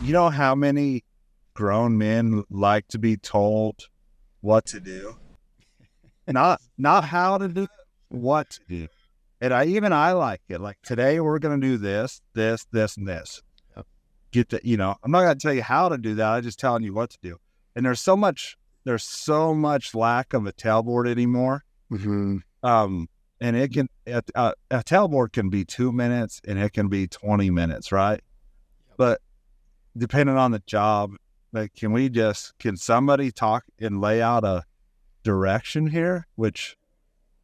You know how many grown men like to be told what to do? Not how to do it, what to do. And I like it. Like today we're gonna do this, and this. Get the I'm not gonna tell you how to do that. I'm just telling you what to do. And there's so much lack of a tailboard anymore. Mm-hmm. And it can a tailboard can be 2 minutes and it can be 20 minutes, right? But depending on the job, like can somebody talk and lay out a direction here, which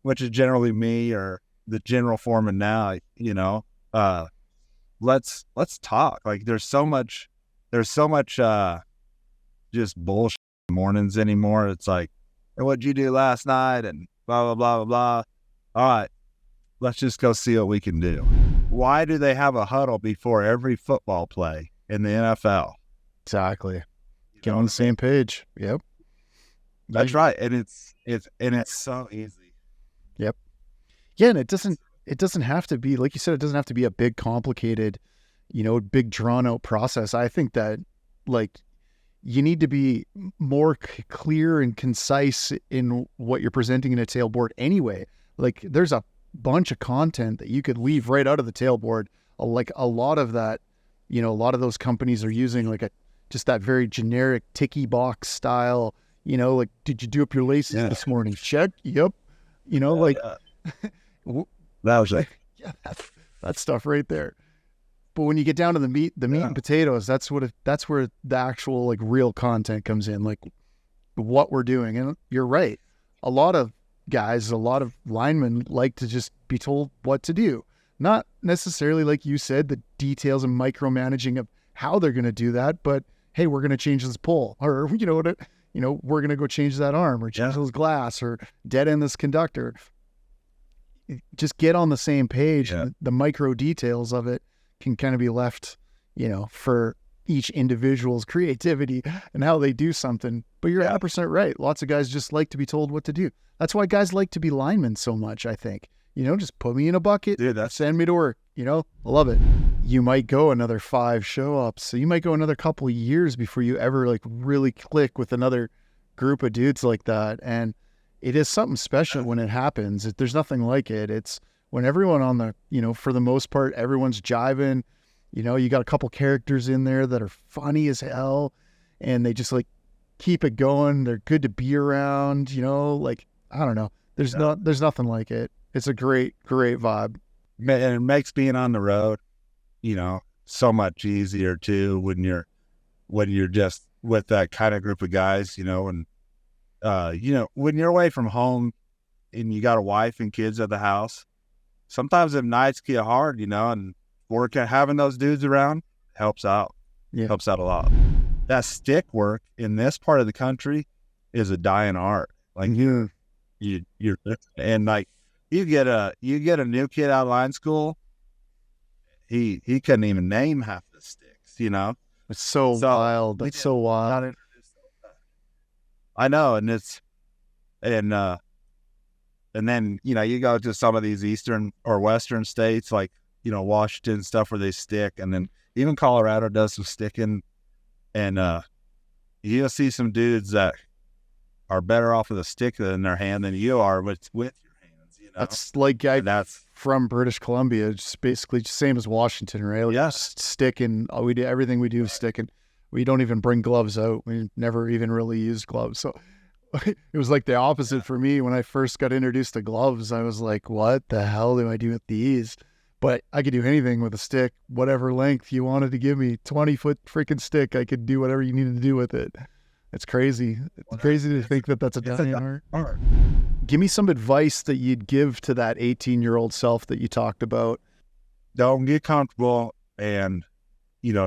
is generally me or the general foreman now, let's talk. Like there's so much just bullshit mornings anymore. It's like, hey, what'd you do last night? And blah, blah, blah, blah, blah. All right, let's just go see what we can do. Why do they have a huddle before every football play in the NFL? Exactly. Get on the same page. Yep. That's right. And it's so easy. Yep. Yeah. And it doesn't have to be, like you said, it doesn't have to be a big, complicated, big drawn out process. I think that like you need to be more clear and concise in what you're presenting in a tailboard anyway. Like there's a bunch of content that you could leave right out of the tailboard. Like a lot of that, a lot of those companies are using like just that very generic ticky box style, like, did you do up your laces this morning? Check. Yep. That was like, yeah, that stuff right there. But when you get down to the meat and potatoes, that's where the actual like real content comes in, like what we're doing. And you're right. A lot of linemen like to just be told what to do. Not necessarily, like you said, the details and micromanaging of how they're going to do that, but hey, we're going to change this pole, or we're going to go change that arm, or change this glass, or dead end this conductor. Just get on the same page. Yeah. The micro details of it can kind of be left, for each individual's creativity and how they do something. But you're 100% right. Lots of guys just like to be told what to do. That's why guys like to be linemen so much, I think. Just put me in a bucket, send me to work, I love it. You might go another 5 show-ups. So you might go another couple of years before you ever like really click with another group of dudes like that. And it is something special when it happens. There's nothing like it. It's when everyone on the, for the most part, everyone's jiving. You got a couple characters in there that are funny as hell, and they just like keep it going. They're good to be around, like, I don't know. There's nothing like it. It's a great, great vibe. And it makes being on the road, so much easier too when you're just with that kind of group of guys, and when you're away from home and you got a wife and kids at the house, sometimes if nights get hard, and having those dudes around helps out. Yeah. Helps out a lot. That stick work in this part of the country is a dying art. Like you're and like you get a new kid out of line school, he couldn't even name half the sticks, It's so wild. It's so wild. I know, and then you go to some of these eastern or western states like Washington stuff where they stick, and then even Colorado does some sticking, and you'll see some dudes that are better off with a stick in their hand than you are with your hands. That's like that's from British Columbia. It's basically the same as Washington, right? Like sticking. We do everything we do sticking. We don't even bring gloves out. We never even really used gloves. So it was like the opposite for me. When I first got introduced to gloves, I was like, what the hell do I do with these? But I could do anything with a stick, whatever length you wanted to give me, 20-foot freaking stick. I could do whatever you needed to do with it. It's crazy. It's crazy to think that that's a dying art. Give me some advice that you'd give to that 18-year-old self that you talked about. Don't get comfortable and,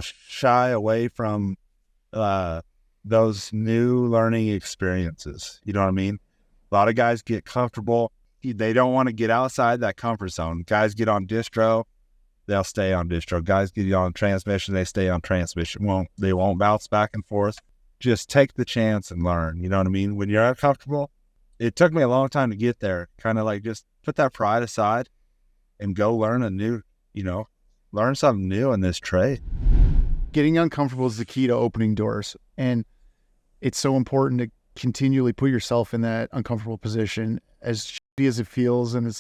shy away from those new learning experiences. You know what I mean? A lot of guys get comfortable. They don't want to get outside that comfort zone. Guys get on distro, they'll stay on distro. Guys get on transmission, they stay on transmission. They won't bounce back and forth. Just take the chance and learn. You know what I mean? When you're uncomfortable, it took me a long time to get there. Kind of like just put that pride aside and go learn learn something new in this trade. getting uncomfortable is the key to opening doors. And it's so important to continually put yourself in that uncomfortable position, as shitty as it feels. And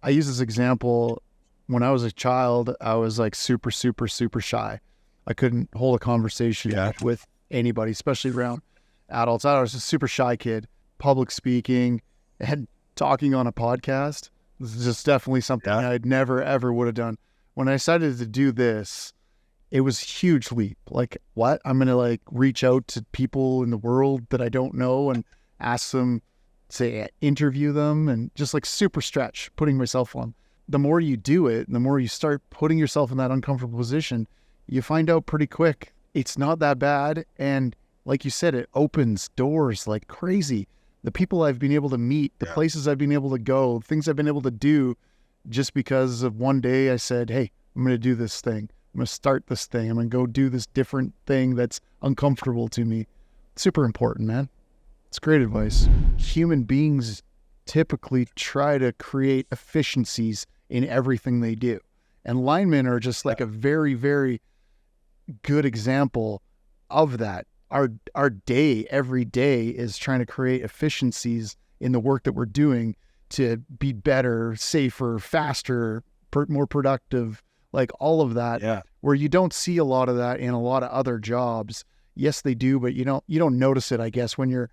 I use this example. When I was a child, I was like super, super, super shy. I couldn't hold a conversation with anybody, especially around adults. I was a super shy kid. Public speaking and talking on a podcast, this is just definitely something I'd never, ever would have done. When I decided to do this, it was a huge leap. Like, what? I'm going to like reach out to people in the world that I don't know and ask them, say, interview them, and just like super stretch, putting myself on. The more you do it, the more you start putting yourself in that uncomfortable position, you find out pretty quick it's not that bad. And like you said, it opens doors like crazy. The people I've been able to meet, the places I've been able to go, things I've been able to do, just because of one day I said, hey, I'm going to do this thing. I'm going to start this thing. I'm going to go do this different thing that's uncomfortable to me. Super important, man. It's great advice. Human beings typically try to create efficiencies in everything they do. And linemen are just like a very, very good example of that. Our day, every day, is trying to create efficiencies in the work that we're doing to be better, safer, faster, more productive, like all of that, where you don't see a lot of that in a lot of other jobs. Yes, they do, but you don't notice it, I guess, when you're,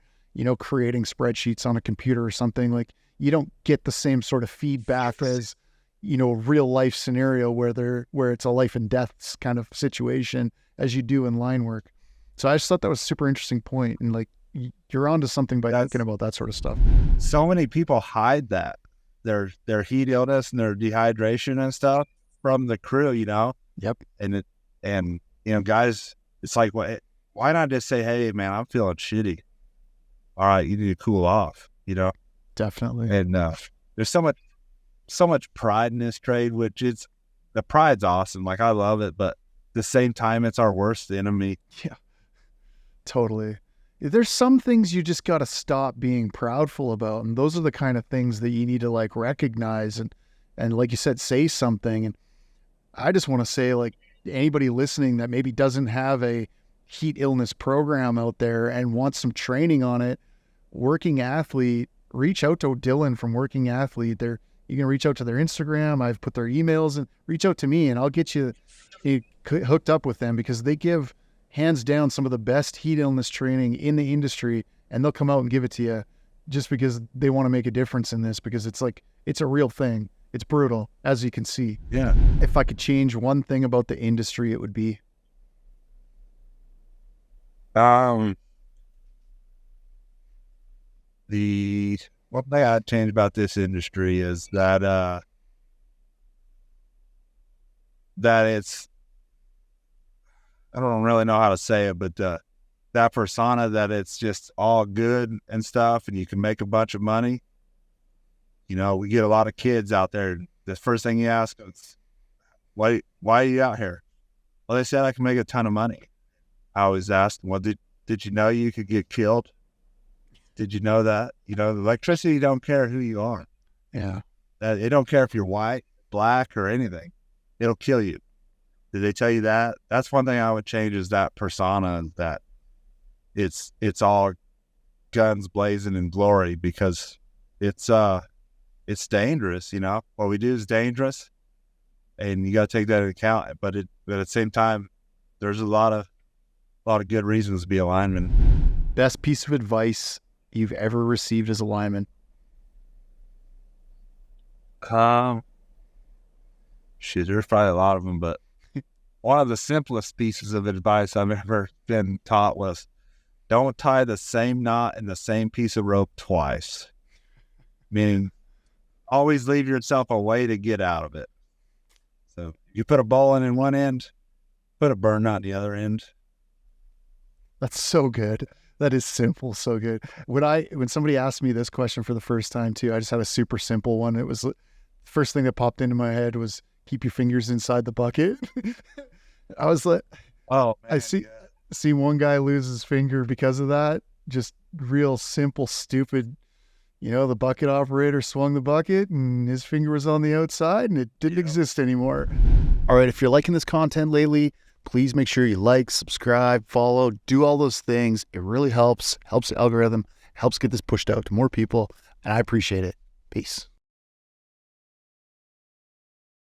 creating spreadsheets on a computer or something. Like, you don't get the same sort of feedback as, real life scenario where it's a life and death kind of situation as you do in line work. So I just thought that was a super interesting point, and like, you're onto something by thinking about that sort of stuff. So many people hide that their heat illness and their dehydration and stuff from the crew, Yep. And guys, it's like, why not just say, hey, man, I'm feeling shitty. All right, you need to cool off, Definitely. And there's so much pride in this trade, which the pride's awesome. Like, I love it, but at the same time, it's our worst enemy. Yeah, totally. There's some things you just got to stop being proudful about. And those are the kind of things that you need to like recognize and like you said, say something. And I just want to say, like, anybody listening that maybe doesn't have a heat illness program out there and wants some training on it, Working Athlete, reach out to Dylan from Working Athlete. You can reach out to their Instagram. I've put their emails, and reach out to me, and I'll get you hooked up with them, because they give hands down some of the best heat illness training in the industry, and they'll come out and give it to you just because they want to make a difference in this, because it's like, it's a real thing. It's brutal, as you can see. Yeah. If I could change one thing about the industry, it would be one thing I'd change about this industry is that it's, I don't really know how to say it, but that persona that it's just all good and stuff, and you can make a bunch of money. We get a lot of kids out there. The first thing you ask them is, why are you out here? Well, they said I can make a ton of money. I always ask them, well, did you know you could get killed? Did you know that? The electricity don't care who you are. Yeah. It don't care if you're white, black, or anything. It'll kill you. Did they tell you that? That's one thing I would change, is that persona, that it's all guns blazing and glory, because it's dangerous. What we do is dangerous, and you got to take that into account. But at the same time, there's a lot of good reasons to be a lineman. Best piece of advice you've ever received as a lineman? Shit, there's probably a lot of them, but one of the simplest pieces of advice I've ever been taught was, don't tie the same knot in the same piece of rope twice. Meaning, always leave yourself a way to get out of it. So you put a bowline in one end, put a burn knot in the other end. That's so good. That is simple, so good. When somebody asked me this question for the first time too, I just had a super simple one. It was the first thing that popped into my head was, keep your fingers inside the bucket. I was like, oh, man, I see one guy lose his finger because of that. Just real simple, stupid. The bucket operator swung the bucket and his finger was on the outside and it didn't exist anymore. All right, if you're liking this content lately, Please make sure you like, subscribe, follow, do all those things. It really helps the algorithm, helps get this pushed out to more people, and I appreciate it. Peace.